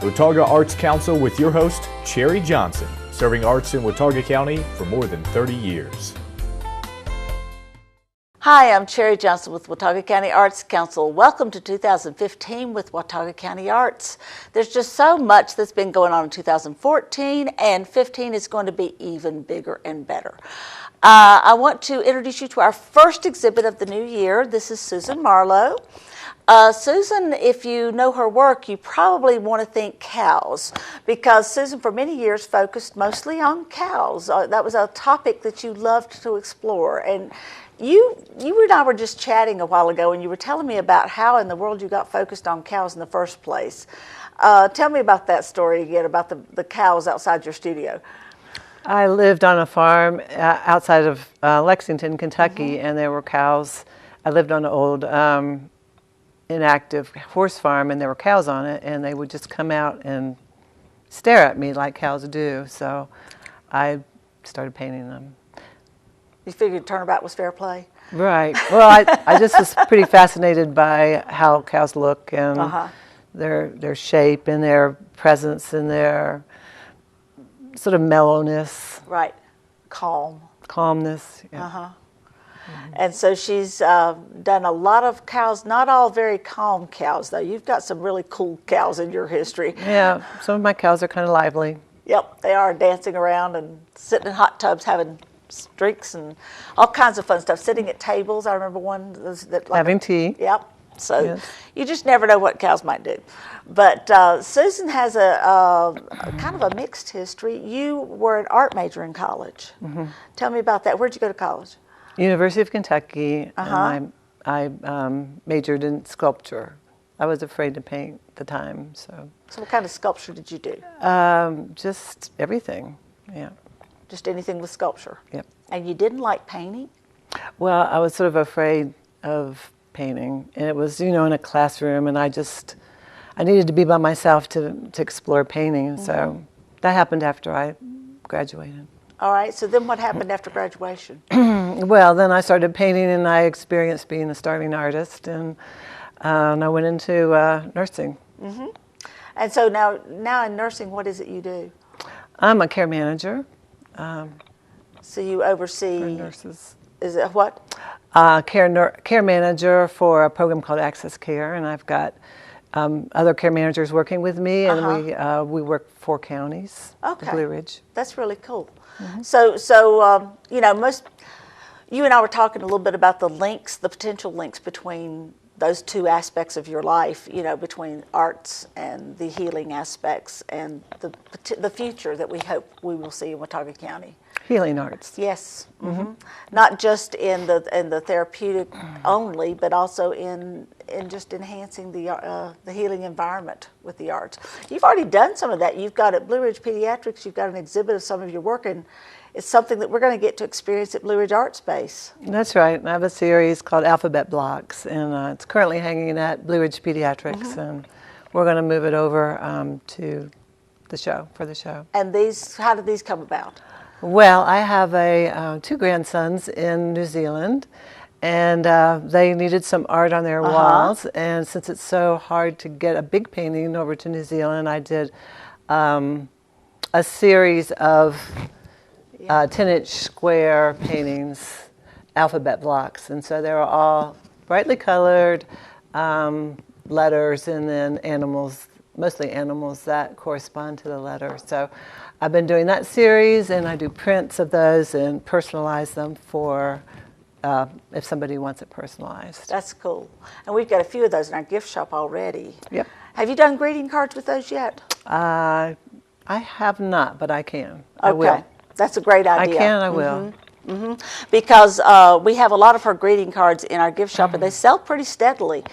Watauga Arts Council with your host, Cherry Johnson, serving arts in Watauga County for more than 30 years. Hi, I'm Cherry Johnson with Watauga County Arts Council. Welcome to 2015 with Watauga County Arts. There's just so much that's been going on in 2014, and 15 is going to be even bigger and better. I want to introduce you to our first exhibit of the new year. This is Susan Marlowe. Susan, if you know her work, you probably want to think cows, because Susan for many years focused mostly on cows. That was a topic that you loved to explore. And you and I were just chatting a while ago, and you were telling me about how in the world you got focused on cows in the first place. Tell me about that story again, about the cows outside your studio. I lived on a farm outside of Lexington, Kentucky, and there were cows. I lived on an old inactive horse farm, and there were cows on it, and they would just come out and stare at me like cows do. So I started painting them. You figured turnabout was fair play? Right. Well, I just was pretty fascinated by how cows look and their shape and their presence and their sort of mellowness. Right. Calmness. Yeah. And so she's done a lot of cows, not all very calm cows, though. You've got some really cool cows in your history. Yeah, some of my cows are kind of lively. Yep, they are, dancing around and sitting in hot tubs having drinks and all kinds of fun stuff. Sitting at tables, I remember one that having tea. Yep. So yes. You just never know what cows might do. But Susan has a kind of a mixed history. You were an art major in college. Tell me about that. Where'd you go to college? University of Kentucky, and I majored in sculpture. I was afraid to paint at the time, so. So what kind of sculpture did you do? Just everything, yeah. Just anything with sculpture? Yep. And you didn't like painting? Well, I was sort of afraid of painting, and it was, in a classroom, and I needed to be by myself to explore painting, and so that happened after I graduated. All right, so then what happened after graduation? Well, then I started painting, and I experienced being a starving artist, and I went into nursing. And so now in nursing, what is it you do? I'm a care manager. So you oversee nurses. Is it what? Care manager for a program called Access Care, and I've got other care managers working with me, and we work 4 counties. Okay, Blue Ridge. That's really cool. So most you and I were talking a little bit about the potential links between those two aspects of your life, between arts and the healing aspects, and the future that we hope we will see in Watauga County. Healing arts. Yes, not just in the therapeutic only, but also in just enhancing the healing environment with the arts. You've already done some of that. You've got at Blue Ridge Pediatrics, you've got an exhibit of some of your work, and it's something that we're going to get to experience at Blue Ridge Art Space. That's right. I have a series called Alphabet Blocks, and it's currently hanging at Blue Ridge Pediatrics, and we're going to move it over to the show, for the show. And how did these come about? Well, I have 2 grandsons in New Zealand, and they needed some art on their walls, and since it's so hard to get a big painting over to New Zealand, I did a series of 10-inch square paintings, alphabet blocks, and so they were all brightly colored letters, and then animals, mostly animals that correspond to the letter. So I've been doing that series, and I do prints of those and personalize them for if somebody wants it personalized. That's cool. And we've got a few of those in our gift shop already. Yep. Have you done greeting cards with those yet? I have not, but I can. Okay. I will. That's a great idea. I can, I will. Because we have a lot of her greeting cards in our gift shop, and they sell pretty steadily.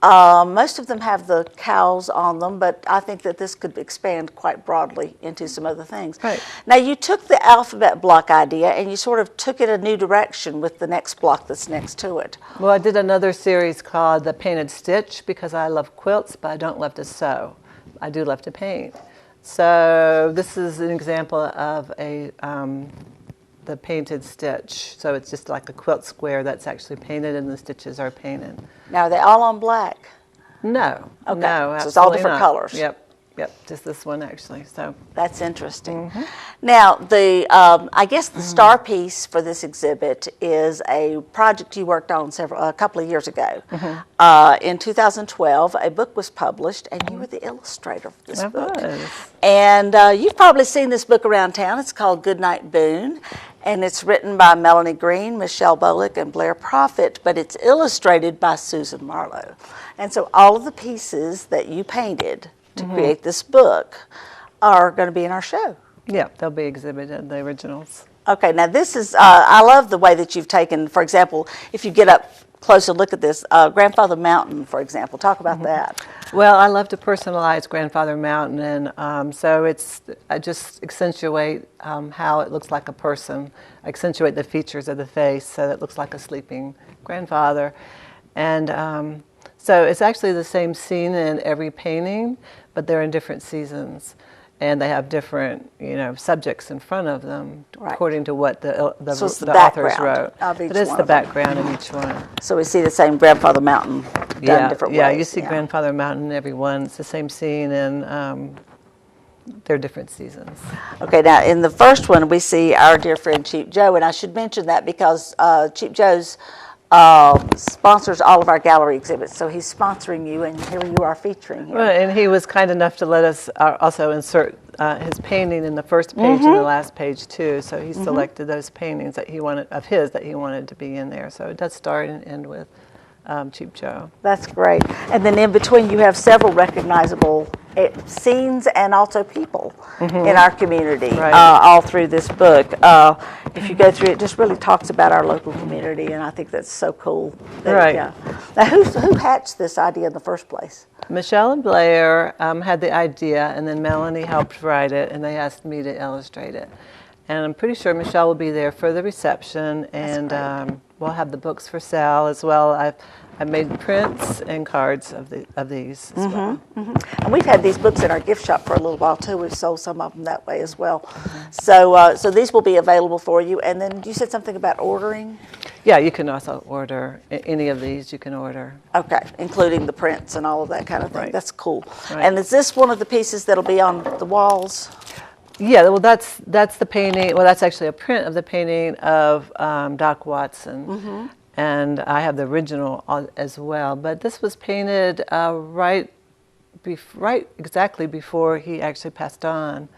Most of them have the cows on them, but I think that this could expand quite broadly into some other things. Right. Now, you took the alphabet block idea and you sort of took it a new direction with the next block that's next to it. Well, I did another series called The Painted Stitch because I love quilts, but I don't love to sew. I do love to paint. So this is an example of the painted stitch. So it's just like a quilt square that's actually painted and the stitches are painted. Now, are they all on black? No. Okay. No, so it's all different not. colors. Yep. Yep, just this one actually. So That's interesting. Now, I guess the star piece for this exhibit is a project you worked on a couple of years ago. In 2012, a book was published, and you were the illustrator for this book. was. And you've probably seen this book around town. It's called Goodnight Boone, and it's written by Melanie Green, Michelle Bolick, and Blair Proffitt, but it's illustrated by Susan Marlowe. And so all of the pieces that you painted to create this book are going to be in our show. yeah, they'll be exhibited, the originals. Okay, now this is, I love the way that you've taken, for example, if you get up close and look at this, Grandfather Mountain, for example. Talk about that. Well, I love to personalize Grandfather Mountain, and so I just accentuate how it looks like a person, accentuate the features of the face so it looks like a sleeping grandfather. And so it's actually the same scene in every painting, but they're in different seasons. And they have different, subjects in front of them, according to what the So it's the authors background wrote. of each But it's one the of them. background in each one. So we see the same Grandfather Mountain done different ways. Yeah, you see Grandfather Mountain in every one. It's the same scene, and they're different seasons. Okay, now in the first one we see our dear friend Cheap Joe, and I should mention that because Cheap Joe's sponsors all of our gallery exhibits, so he's sponsoring you, and here you are featuring him. Well, and he was kind enough to let us also insert his painting in the first page and the last page too. So he selected those paintings that he wanted to be in there. So it does start and end with Cheap Joe. That's great. And then in between you have several recognizable scenes and also people in our community all through this book. If you go through it, it just really talks about our local community, and I think that's so cool. Yeah. Now, who hatched this idea in the first place? Michelle and Blair had the idea, and then Melanie helped write it, and they asked me to illustrate it. And I'm pretty sure Michelle will be there for the reception, and we'll have the books for sale as well. I've made prints and cards of these as well. And we've had these books in our gift shop for a little while too. We've sold some of them that way as well. So these will be available for you. And then you said something about ordering? Yeah, you can also order any of these. You can order. Okay, including the prints and all of that kind of thing. Right. That's cool. Right. And is this one of the pieces that'll be on the walls? Yeah, well, that's the painting. Well, that's actually a print of the painting of Doc Watson, and I have the original as well. But this was painted right exactly before he actually passed on,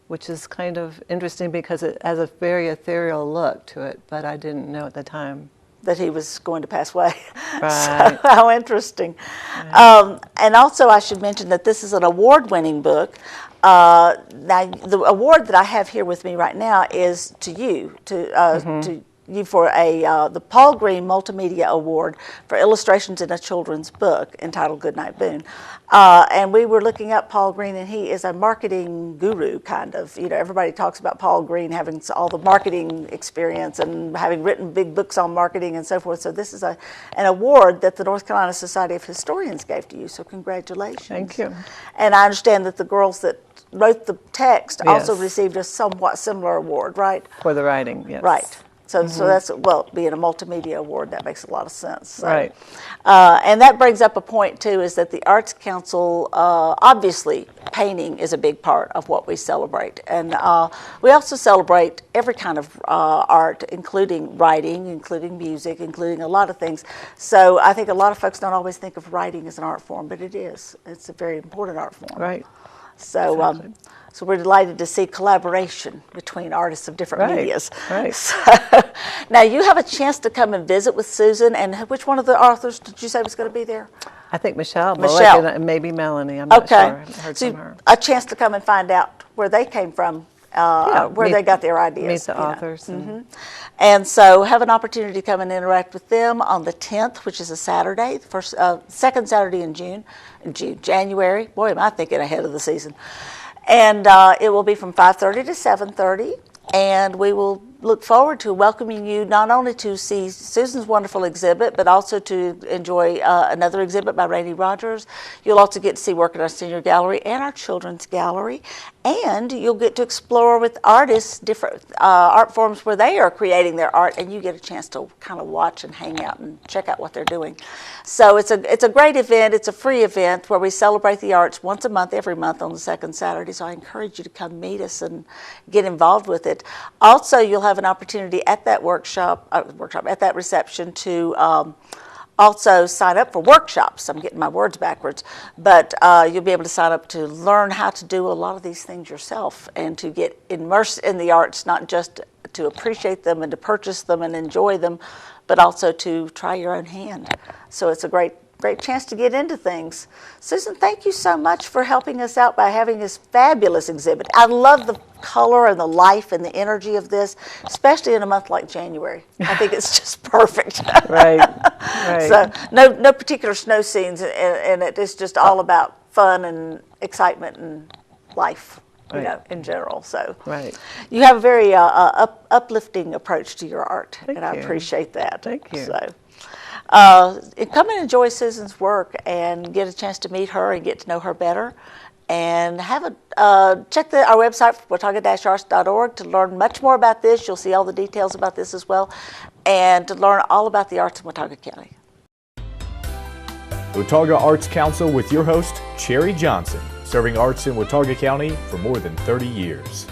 which is kind of interesting because it has a very ethereal look to it. But I didn't know at the time that he was going to pass away. Right. So, how interesting. Right. And also I should mention that this is an award-winning book. Now, the award that I have here with me right now is to you, to you for the Paul Green Multimedia Award for illustrations in a children's book entitled Goodnight Boone. And we were looking up Paul Green, and he is a marketing guru, kind of. Everybody talks about Paul Green having all the marketing experience and having written big books on marketing and so forth. So this is an award that the North Carolina Society of Historians gave to you. So congratulations. Thank you. And I understand that the girls that wrote the text also received a somewhat similar award, right? For the writing, yes. Right. So that's, being a multimedia award, that makes a lot of sense. So. Right. And that brings up a point, too, is that the Arts Council, obviously, painting is a big part of what we celebrate. And we also celebrate every kind of art, including writing, including music, including a lot of things. So I think a lot of folks don't always think of writing as an art form, but it is. It's a very important art form. Right. So, exactly. So we're delighted to see collaboration between artists of different medias. Right. So, now you have a chance to come and visit with Susan, and which one of the authors did you say was going to be there? I think Michelle. Michelle. And maybe Melanie. I'm not sure. I haven't heard so from her. A chance to come and find out where they came from, where they got their ideas. Meet the authors. And so have an opportunity to come and interact with them on the 10th, which is a Saturday, second Saturday in January. Boy, am I thinking ahead of the season. And it will be from 5:30 to 7:30, and we will look forward to welcoming you not only to see Susan's wonderful exhibit, but also to enjoy another exhibit by Rainey Rogers. You'll also get to see work at our senior gallery and our children's gallery. And you'll get to explore with artists different art forms where they are creating their art, and you get a chance to kind of watch and hang out and check out what they're doing. So it's a great event. It's a free event where we celebrate the arts once a month, every month on the second Saturday. So I encourage you to come meet us and get involved with it. Also, you'll have an opportunity at that at that reception to also sign up for workshops. I'm getting my words backwards, but you'll be able to sign up to learn how to do a lot of these things yourself and to get immersed in the arts, not just to appreciate them and to purchase them and enjoy them, but also to try your own hand. So it's a great chance to get into things. Susan, thank you so much for helping us out by having this fabulous exhibit. I love the color and the life and the energy of this, especially in a month like January. I think it's just perfect. Right. So no particular snow scenes in it. It's just all about fun and excitement and life, you know, in general. So you have a very uplifting approach to your art, and I appreciate that. Thank you. So. Come and enjoy Susan's work and get a chance to meet her and get to know her better. And have check our website, watauga-arts.org, to learn much more about this. You'll see all the details about this as well, and to learn all about the arts in Watauga County. The Watauga Arts Council with your host, Cherry Johnson, serving arts in Watauga County for more than 30 years.